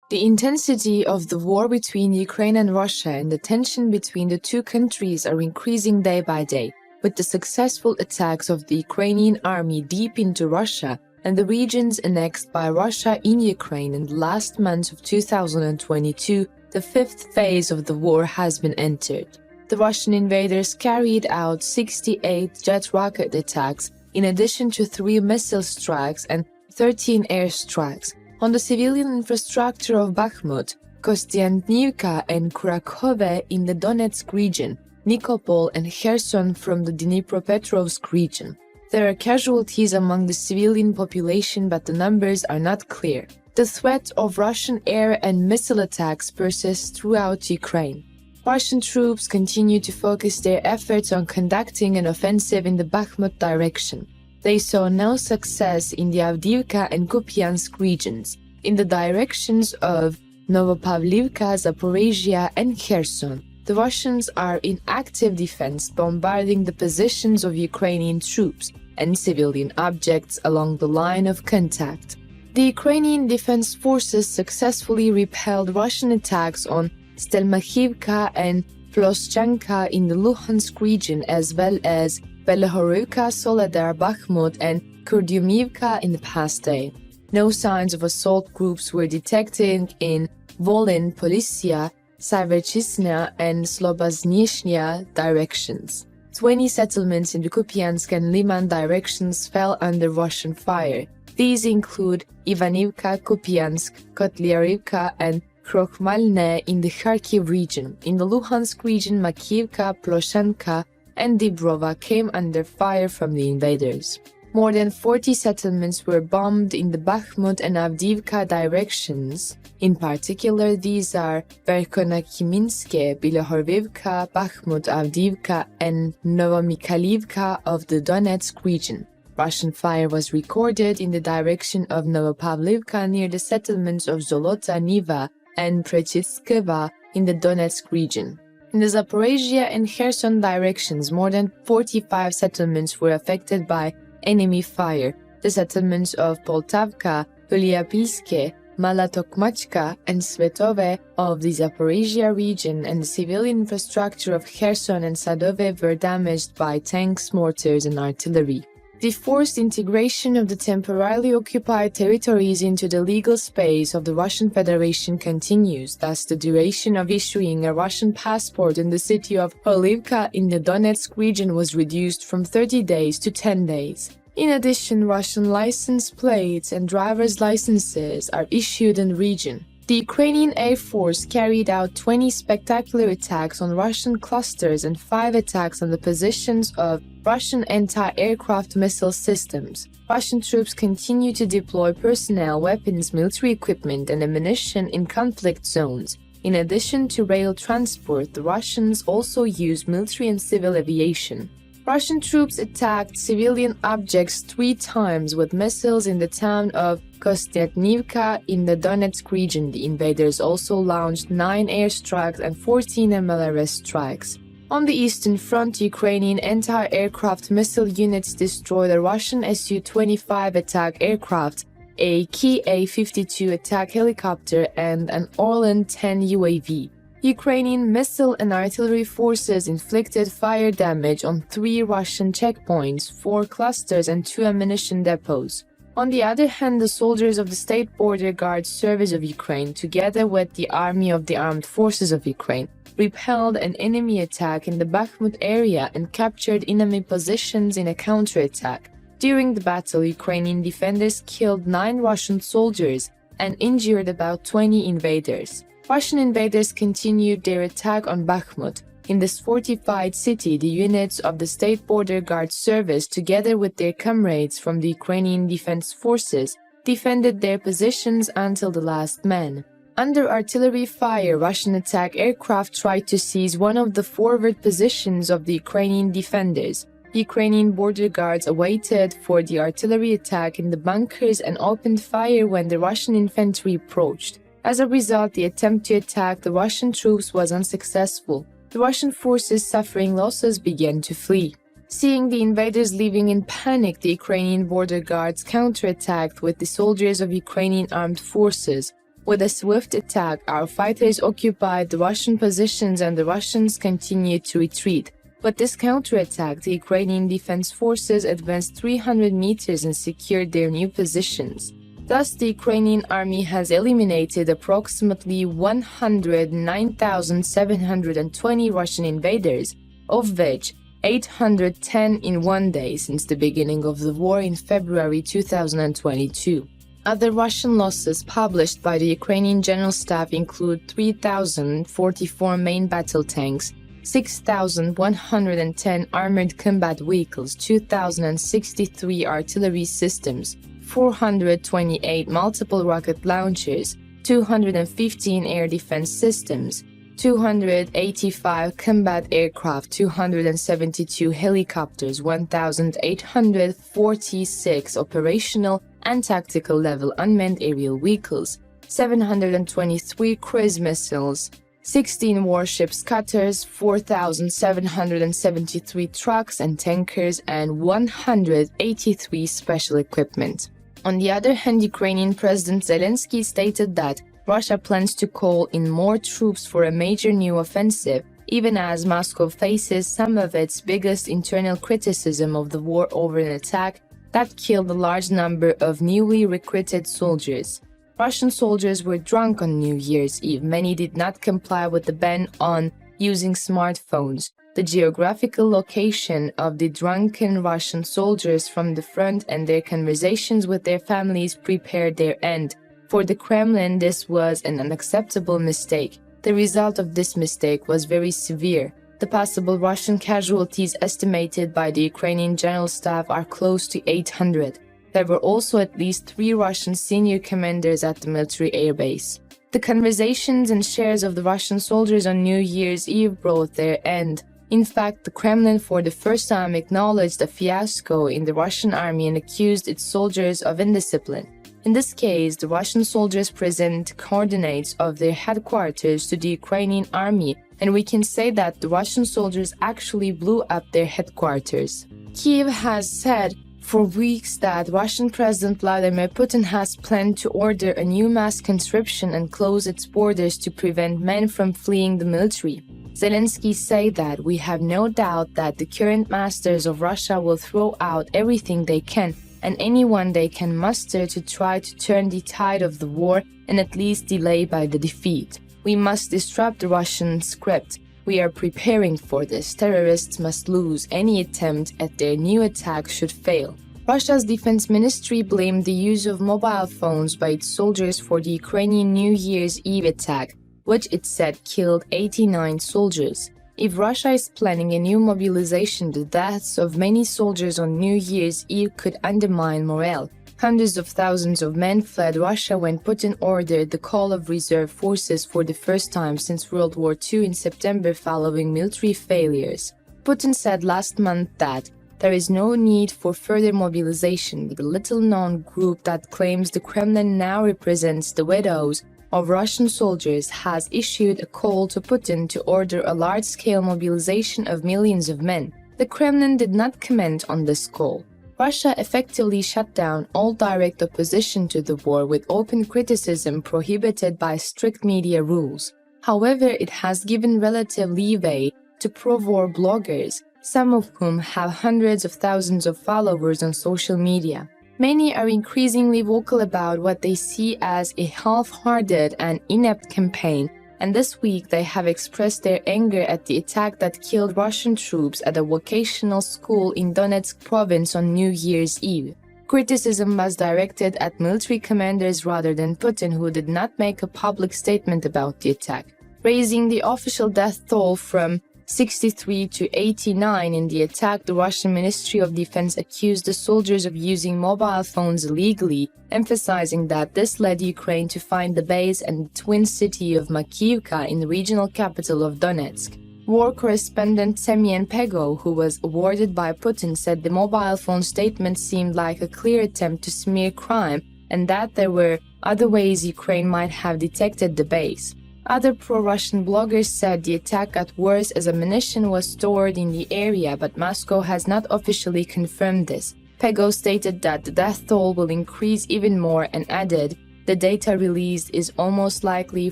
The intensity of the war between Ukraine and Russia and the tension between the two countries are increasing day by day, with the successful attacks of the Ukrainian army deep into Russia and the regions annexed by Russia in Ukraine in the last months of 2022, the fifth phase of the war has been entered. The Russian invaders carried out 68 jet rocket attacks, in addition to 3 missile strikes and 13 air strikes, on the civilian infrastructure of Bakhmut, Kostyantynivka and Kurakhove in the Donetsk region, Nikopol and Kherson from the Dnipropetrovsk region. There are casualties among the civilian population, but the numbers are not clear. The threat of Russian air and missile attacks persists throughout Ukraine. Russian troops continue to focus their efforts on conducting an offensive in the Bakhmut direction. They saw no success in the Avdiivka and Kupiansk regions, in the directions of Novopavlivka, Zaporizhia, and Kherson. The Russians are in active defense, bombarding the positions of Ukrainian troops and civilian objects along the line of contact. The Ukrainian Defense Forces successfully repelled Russian attacks on Stelmachivka and Ploschanka in the Luhansk region, as well as Belhorivka, Soledar, Bakhmut, and Kurdyumivka in the past day. No signs of assault groups were detected in Volyn, Polisia, Saverchizhnya, and Slobozhnye directions. 20 settlements in the Kupiansk and Liman directions fell under Russian fire. These include Ivanivka, Kupiansk, Kotlyarivka, and Krokhmalne in the Kharkiv region. In the Luhansk region, Makiivka, Ploshanka, and Dibrova came under fire from the invaders. More than 40 settlements were bombed in the Bakhmut and Avdiivka directions. In particular, these are Verkhonakiminske, Bilohorivka, Bakhmut, Avdiivka, and Novomikhailivka of the Donetsk region. Russian fire was recorded in the direction of Novopavlivka near the settlements of Zolota Niva and Prechitskeva in the Donetsk region. In the Zaporizhia and Kherson directions, more than 45 settlements were affected by enemy fire. The settlements of Poltavka, Polyapilske, Malatokmachka, and Svetove of the Zaporizhia region and the civilian infrastructure of Kherson and Sadove were damaged by tanks, mortars, and artillery. The forced integration of the temporarily occupied territories into the legal space of the Russian Federation continues. Thus, the duration of issuing a Russian passport in the city of Holivka in the Donetsk region was reduced from 30 days to 10 days. In addition, Russian license plates and driver's licenses are issued in the region. The Ukrainian Air Force carried out 20 spectacular attacks on Russian clusters and 5 attacks on the positions of Russian anti-aircraft missile systems. Russian troops continue to deploy personnel, weapons, military equipment, and ammunition in conflict zones. In addition to rail transport, the Russians also use military and civil aviation. Russian troops attacked civilian objects 3 times with missiles in the town of Kostyantynivka in the Donetsk region. The invaders also launched 9 airstrikes and 14 MLRS strikes. On the Eastern Front, Ukrainian anti-aircraft missile units destroyed a Russian Su-25 attack aircraft, a Ki-52 attack helicopter, and an Orlan-10 UAV. Ukrainian missile and artillery forces inflicted fire damage on 3 Russian checkpoints, 4 clusters, and 2 ammunition depots. On the other hand, the soldiers of the State Border Guard Service of Ukraine, together with the Army of the Armed Forces of Ukraine, repelled an enemy attack in the Bakhmut area and captured enemy positions in a counterattack. During the battle, Ukrainian defenders killed 9 Russian soldiers and injured about 20 invaders. Russian invaders continued their attack on Bakhmut. In this fortified city, the units of the State Border Guard Service, together with their comrades from the Ukrainian Defense Forces, defended their positions until the last man. Under artillery fire, Russian attack aircraft tried to seize one of the forward positions of the Ukrainian defenders. The Ukrainian border guards awaited for the artillery attack in the bunkers and opened fire when the Russian infantry approached. As a result, the attempt to attack the Russian troops was unsuccessful. The Russian forces, suffering losses, began to flee. Seeing the invaders leaving in panic, the Ukrainian border guards counterattacked with the soldiers of Ukrainian armed forces. With a swift attack, our fighters occupied the Russian positions and the Russians continued to retreat. But this counterattack, the Ukrainian defense forces advanced 300 meters and secured their new positions. Thus, the Ukrainian army has eliminated approximately 109,720 Russian invaders, of which 810 in one day since the beginning of the war in February 2022. Other Russian losses published by the Ukrainian General Staff include 3,044 main battle tanks, 6,110 armored combat vehicles, 2,063 artillery systems, 428 multiple rocket launchers, 215 air defense systems, 285 combat aircraft, 272 helicopters, 1,846 operational and tactical level unmanned aerial vehicles, 723 cruise missiles, 16 warships cutters, 4,773 trucks and tankers, and 183 special equipment. On the other hand, Ukrainian President Zelensky stated that Russia plans to call in more troops for a major new offensive, even as Moscow faces some of its biggest internal criticism of the war over an attack that killed a large number of newly recruited soldiers. Russian soldiers were drunk on New Year's Eve. Many did not comply with the ban on using smartphones. The geographical location of the drunken Russian soldiers from the front and their conversations with their families prepared their end. For the Kremlin, this was an unacceptable mistake. The result of this mistake was very severe. The possible Russian casualties estimated by the Ukrainian General Staff are close to 800. There were also at least 3 Russian senior commanders at the military airbase. The conversations and shares of the Russian soldiers on New Year's Eve brought their end. In fact, the Kremlin for the first time acknowledged a fiasco in the Russian army and accused its soldiers of indiscipline. In this case, the Russian soldiers present coordinates of their headquarters to the Ukrainian army, and we can say that the Russian soldiers actually blew up their headquarters. Kiev has said for weeks that Russian President Vladimir Putin has planned to order a new mass conscription and close its borders to prevent men from fleeing the military. Zelensky said that we have no doubt that the current masters of Russia will throw out everything they can and anyone they can muster to try to turn the tide of the war and at least delay by the defeat. We must disrupt the Russian script. We are preparing for this. Terrorists must lose. Any attempt at their new attack should fail. Russia's defense ministry blamed the use of mobile phones by its soldiers for the Ukrainian New Year's Eve attack, which it said killed 89 soldiers. If Russia is planning a new mobilization, the deaths of many soldiers on New Year's Eve could undermine morale. Hundreds of thousands of men fled Russia when Putin ordered the call of reserve forces for the first time since World War II in September following military failures. Putin said last month that there is no need for further mobilization. The little-known group that claims the Kremlin now represents the widows of Russian soldiers has issued a call to Putin to order a large-scale mobilization of millions of men. The Kremlin did not comment on this call. Russia effectively shut down all direct opposition to the war with open criticism prohibited by strict media rules. However, it has given relative leeway to pro-war bloggers, some of whom have hundreds of thousands of followers on social media. Many are increasingly vocal about what they see as a half-hearted and inept campaign, and this week they have expressed their anger at the attack that killed Russian troops at a vocational school in Donetsk province on New Year's Eve. Criticism was directed at military commanders rather than Putin, who did not make a public statement about the attack. Raising the official death toll from 63 to 89 in the attack, the Russian Ministry of Defense accused the soldiers of using mobile phones illegally, emphasizing that this led Ukraine to find the base and the twin city of Makiivka in the regional capital of Donetsk. War correspondent Semyon Pego, who was awarded by Putin, said the mobile phone statement seemed like a clear attempt to smear crime and that there were other ways Ukraine might have detected the base. Other pro-Russian bloggers said the attack got worse as ammunition was stored in the area, but Moscow has not officially confirmed this. Pego stated that the death toll will increase even more and added, the data released is almost likely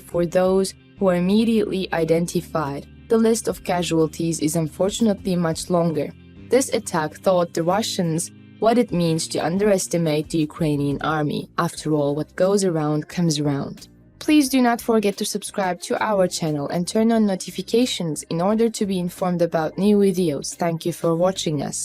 for those who are immediately identified. The list of casualties is unfortunately much longer. This attack taught the Russians what it means to underestimate the Ukrainian army. After all, what goes around comes around. Please do not forget to subscribe to our channel and turn on notifications in order to be informed about new videos. Thank you for watching us.